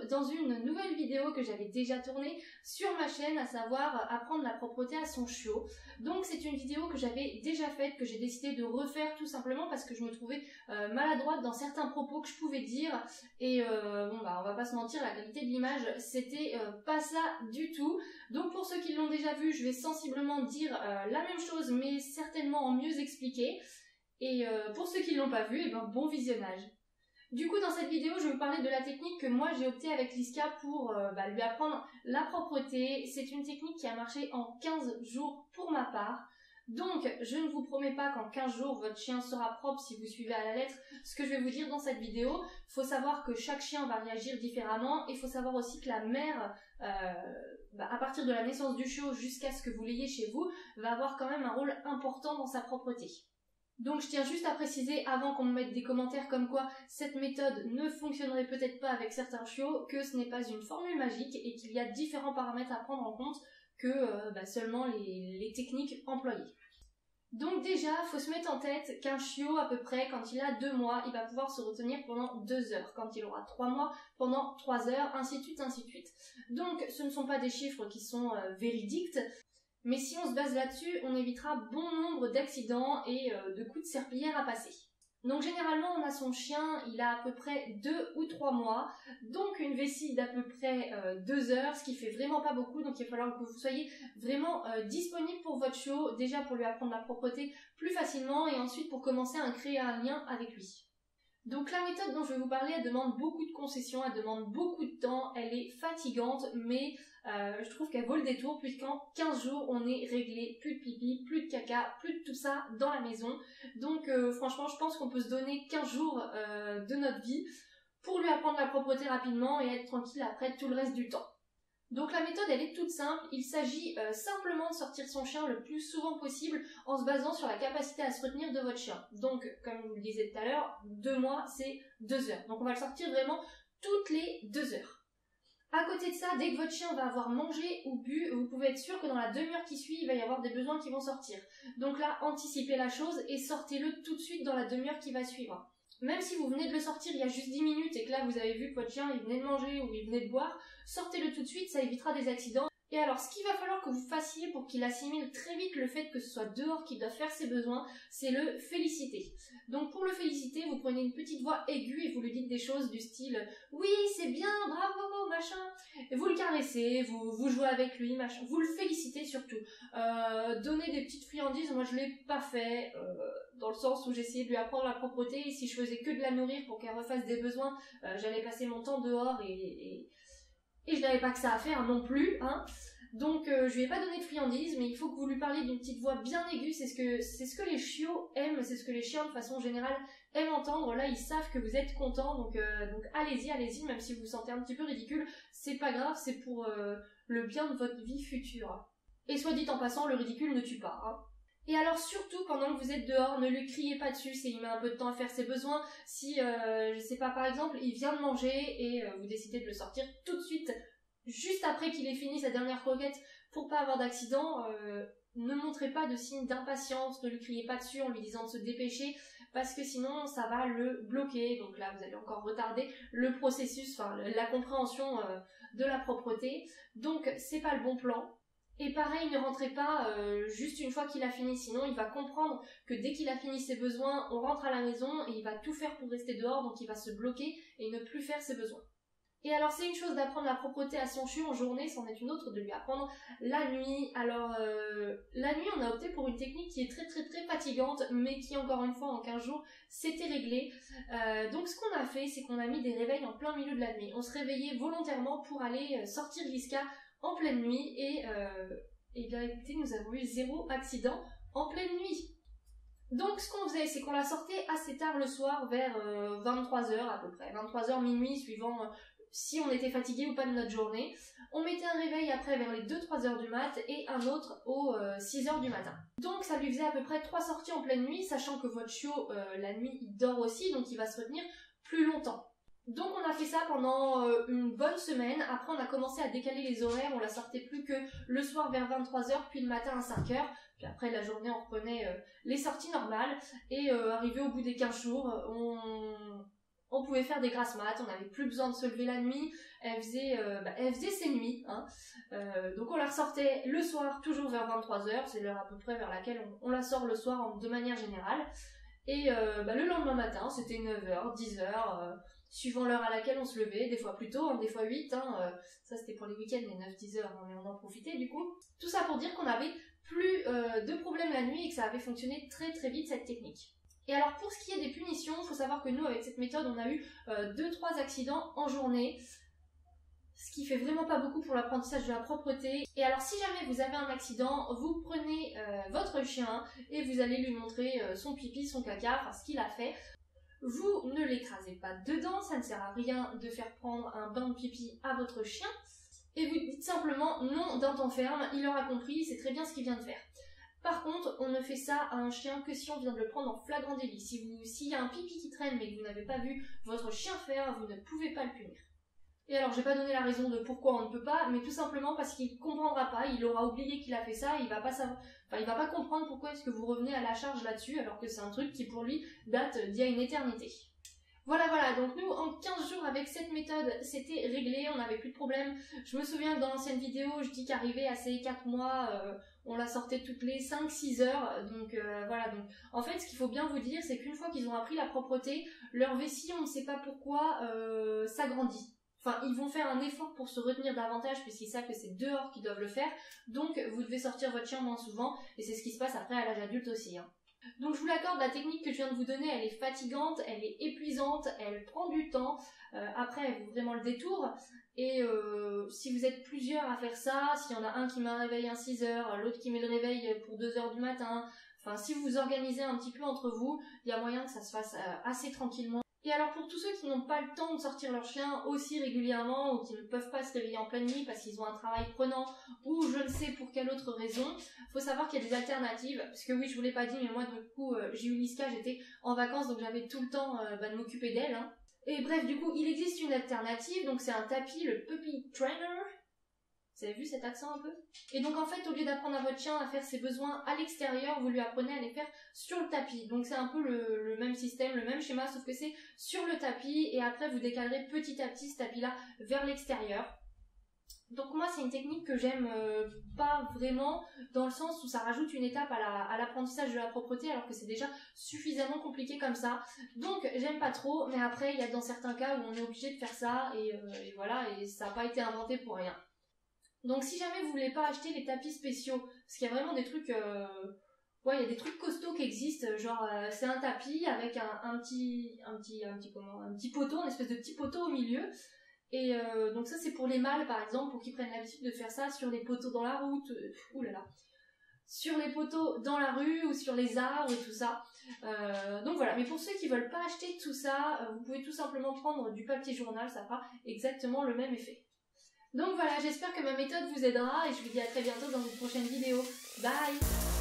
dans une nouvelle vidéo que j'avais déjà tournée sur ma chaîne, à savoir apprendre la propreté à son chiot. Donc c'est une vidéo que j'avais déjà faite, que j'ai décidé de refaire tout simplement parce que je me trouvais maladroite dans certains propos que je pouvais dire et on va pas se mentir, la qualité de l'image c'était pas ça du tout. Donc pour ceux qui l'ont déjà vu, je vais sensiblement dire la même chose mais certainement en mieux expliqué. Et pour ceux qui l'ont pas vu, et bon visionnage. Du coup, dans cette vidéo, je vais vous parler de la technique que moi j'ai opté avec Liska pour lui apprendre la propreté. C'est une technique qui a marché en 15 jours pour ma part. Donc, je ne vous promets pas qu'en 15 jours, votre chien sera propre si vous suivez à la lettre ce que je vais vous dire dans cette vidéo. Il faut savoir que chaque chien va réagir différemment. Il faut savoir aussi que la mère, à partir de la naissance du chiot jusqu'à ce que vous l'ayez chez vous, va avoir quand même un rôle important dans sa propreté. Donc je tiens juste à préciser avant qu'on me mette des commentaires comme quoi cette méthode ne fonctionnerait peut-être pas avec certains chiots, que ce n'est pas une formule magique et qu'il y a différents paramètres à prendre en compte que seulement les techniques employées. Donc déjà, il faut se mettre en tête qu'un chiot à peu près, quand il a 2 mois, il va pouvoir se retenir pendant 2 heures. Quand il aura 3 mois, pendant 3 heures, ainsi de suite, ainsi de suite. Donc ce ne sont pas des chiffres qui sont véridiques. Mais si on se base là-dessus, on évitera bon nombre d'accidents et de coups de serpillière à passer. Donc généralement, on a son chien, il a à peu près 2 ou 3 mois, donc une vessie d'à peu près 2 heures, ce qui fait vraiment pas beaucoup, donc il va falloir que vous soyez vraiment disponible pour votre chiot, déjà pour lui apprendre la propreté plus facilement et ensuite pour commencer à créer un lien avec lui. Donc la méthode dont je vais vous parler, elle demande beaucoup de concessions, elle demande beaucoup de temps, elle est fatigante, mais je trouve qu'elle vaut le détour puisqu'en 15 jours, on est réglé, plus de pipi, plus de caca, plus de tout ça dans la maison. Donc franchement, je pense qu'on peut se donner 15 jours de notre vie pour lui apprendre la propreté rapidement et être tranquille après tout le reste du temps. Donc la méthode elle est toute simple, il s'agit simplement de sortir son chien le plus souvent possible en se basant sur la capacité à se retenir de votre chien. Donc comme je vous le disais tout à l'heure, 2 mois c'est 2 heures. Donc on va le sortir vraiment toutes les 2 heures. À côté de ça, dès que votre chien va avoir mangé ou bu, vous pouvez être sûr que dans la demi-heure qui suit, il va y avoir des besoins qui vont sortir. Donc là, anticipez la chose et sortez-le tout de suite dans la demi-heure qui va suivre. Même si vous venez de le sortir il y a juste 10 minutes et que là vous avez vu que votre chien il venait de manger ou il venait de boire, sortez-le tout de suite, ça évitera des accidents. Et alors ce qu'il va falloir que vous fassiez pour qu'il assimile très vite le fait que ce soit dehors qu'il doit faire ses besoins, c'est le féliciter. Donc pour le féliciter, vous prenez une petite voix aiguë et vous lui dites des choses du style « Oui, c'est bien, bravo, machin ». Et vous le caressez, vous jouez avec lui, machin. Vous le félicitez surtout. Donnez des petites friandises, moi je l'ai pas fait, dans le sens où j'essayais de lui apprendre la propreté et si je faisais que de la nourrir pour qu'elle refasse des besoins, j'allais passer mon temps dehors et je n'avais pas que ça à faire non plus, hein. Donc je lui ai pas donné de friandises, mais il faut que vous lui parliez d'une petite voix bien aiguë, c'est ce que les chiots aiment, c'est ce que les chiens de façon générale aiment entendre. Là ils savent que vous êtes content, donc allez-y, même si vous vous sentez un petit peu ridicule, c'est pas grave, c'est pour le bien de votre vie future. Et soit dit en passant, le ridicule ne tue pas, hein. Et alors surtout, pendant que vous êtes dehors, ne lui criez pas dessus s'il met un peu de temps à faire ses besoins. Si, je sais pas, par exemple, il vient de manger et vous décidez de le sortir tout de suite, juste après qu'il ait fini sa dernière croquette, pour pas avoir d'accident, ne montrez pas de signes d'impatience, ne lui criez pas dessus en lui disant de se dépêcher, parce que sinon ça va le bloquer. Donc là, vous allez encore retarder le processus, enfin la compréhension de la propreté. Donc c'est pas le bon plan. Et pareil, ne rentrez pas juste une fois qu'il a fini, sinon il va comprendre que dès qu'il a fini ses besoins, on rentre à la maison et il va tout faire pour rester dehors, donc il va se bloquer et ne plus faire ses besoins. Et alors c'est une chose d'apprendre la propreté à son chiot en journée, c'en est une autre de lui apprendre la nuit. Alors la nuit on a opté pour une technique qui est très fatigante, mais qui encore une fois en 15 jours c'était réglé. Donc ce qu'on a fait, c'est qu'on a mis des réveils en plein milieu de la nuit. On se réveillait volontairement pour aller sortir Liska en pleine nuit et bien écoutez, nous avons eu 0 accident en pleine nuit. Donc ce qu'on faisait, c'est qu'on la sortait assez tard le soir, vers 23 heures à peu près, 23 heures minuit, suivant si on était fatigué ou pas de notre journée. On mettait un réveil après vers les 2-3 heures du mat et un autre aux 6 heures du matin. Donc ça lui faisait à peu près 3 sorties en pleine nuit, sachant que votre chiot la nuit il dort aussi, donc il va se retenir plus longtemps. Donc on a fait ça pendant une bonne semaine. Après on a commencé à décaler les horaires, on la sortait plus que le soir vers 23 h, puis le matin à 5 h. Puis après la journée on reprenait les sorties normales. Et arrivé au bout des 15 jours, On pouvait faire des grasses mat, on n'avait plus besoin de se lever la nuit, elle faisait ses nuits, hein. Donc on la ressortait le soir, toujours vers 23h, c'est l'heure à peu près vers laquelle on la sort le soir de manière générale. Et le lendemain matin, c'était 9h, 10h, suivant l'heure à laquelle on se levait, des fois plus tôt, hein, des fois 8, hein, ça c'était pour les week-ends, les 9-10h, mais on en profitait du coup. Tout ça pour dire qu'on n'avait plus de problème la nuit et que ça avait fonctionné très très vite cette technique. Et alors pour ce qui est des punitions, il faut savoir que nous avec cette méthode on a eu 2-3 accidents en journée, ce qui fait vraiment pas beaucoup pour l'apprentissage de la propreté. Et alors si jamais vous avez un accident, vous prenez votre chien et vous allez lui montrer son pipi, son caca, enfin ce qu'il a fait. Vous ne l'écrasez pas dedans, ça ne sert à rien de faire prendre un bain de pipi à votre chien. Et vous dites simplement non d'un temps ferme, il aura compris, c'est très bien ce qu'il vient de faire. Par contre, on ne fait ça à un chien que si on vient de le prendre en flagrant délit. S'il y a un pipi qui traîne mais que vous n'avez pas vu votre chien faire, vous ne pouvez pas le punir. Et alors, j'ai pas donné la raison de pourquoi on ne peut pas, mais tout simplement parce qu'il comprendra pas, il aura oublié qu'il a fait ça, il va pas savoir, il va pas comprendre pourquoi est-ce que vous revenez à la charge là-dessus, alors que c'est un truc qui pour lui date d'il y a une éternité. Voilà, donc nous, en 15 jours avec cette méthode, c'était réglé, on n'avait plus de problème. Je me souviens que dans l'ancienne vidéo, je dis qu'arrivé à ces 4 mois, on la sortait toutes les 5-6 heures, donc voilà. Donc en fait, ce qu'il faut bien vous dire, c'est qu'une fois qu'ils ont appris la propreté, leur vessie, on ne sait pas pourquoi, s'agrandit. Enfin, ils vont faire un effort pour se retenir davantage puisqu'ils savent que c'est dehors qu'ils doivent le faire, donc vous devez sortir votre chien moins souvent, et c'est ce qui se passe après à l'âge adulte aussi, hein. Donc je vous l'accorde, la technique que je viens de vous donner, elle est fatigante, elle est épuisante, elle prend du temps, après elle vaut vraiment le détour, et si vous êtes plusieurs à faire ça, s'il y en a un qui met un réveil à 6h, l'autre qui met le réveil pour 2h du matin, enfin si vous vous organisez un petit peu entre vous, il y a moyen que ça se fasse assez tranquillement. Et alors pour tous ceux qui n'ont pas le temps de sortir leur chien aussi régulièrement ou qui ne peuvent pas se réveiller en pleine nuit parce qu'ils ont un travail prenant ou je ne sais pour quelle autre raison, faut savoir qu'il y a des alternatives, parce que oui je vous l'ai pas dit mais moi du coup j'ai eu Liska, j'étais en vacances donc j'avais tout le temps de m'occuper d'elle, hein. Et bref du coup il existe une alternative, donc c'est un tapis, le Puppy Trainer. Vous avez vu cet accent un peu? Et donc en fait, au lieu d'apprendre à votre chien à faire ses besoins à l'extérieur, vous lui apprenez à les faire sur le tapis. Donc c'est un peu le même système, le même schéma, sauf que c'est sur le tapis et après vous décalerez petit à petit ce tapis-là vers l'extérieur. Donc moi c'est une technique que j'aime pas vraiment, dans le sens où ça rajoute une étape à l'apprentissage de la propreté alors que c'est déjà suffisamment compliqué comme ça. Donc j'aime pas trop, mais après il y a dans certains cas où on est obligé de faire ça et voilà, et ça n'a pas été inventé pour rien. Donc si jamais vous voulez pas acheter les tapis spéciaux, parce qu'il y a vraiment des trucs, ouais, il y a des trucs costauds qui existent, genre c'est un tapis avec un petit poteau, une espèce de petit poteau au milieu, et donc ça c'est pour les mâles par exemple, pour qu'ils prennent l'habitude de faire ça sur les poteaux dans la route, sur les poteaux dans la rue ou sur les arbres et tout ça. Donc voilà, mais pour ceux qui veulent pas acheter tout ça, vous pouvez tout simplement prendre du papier journal, ça fera exactement le même effet. Donc voilà, j'espère que ma méthode vous aidera et je vous dis à très bientôt dans une prochaine vidéo. Bye!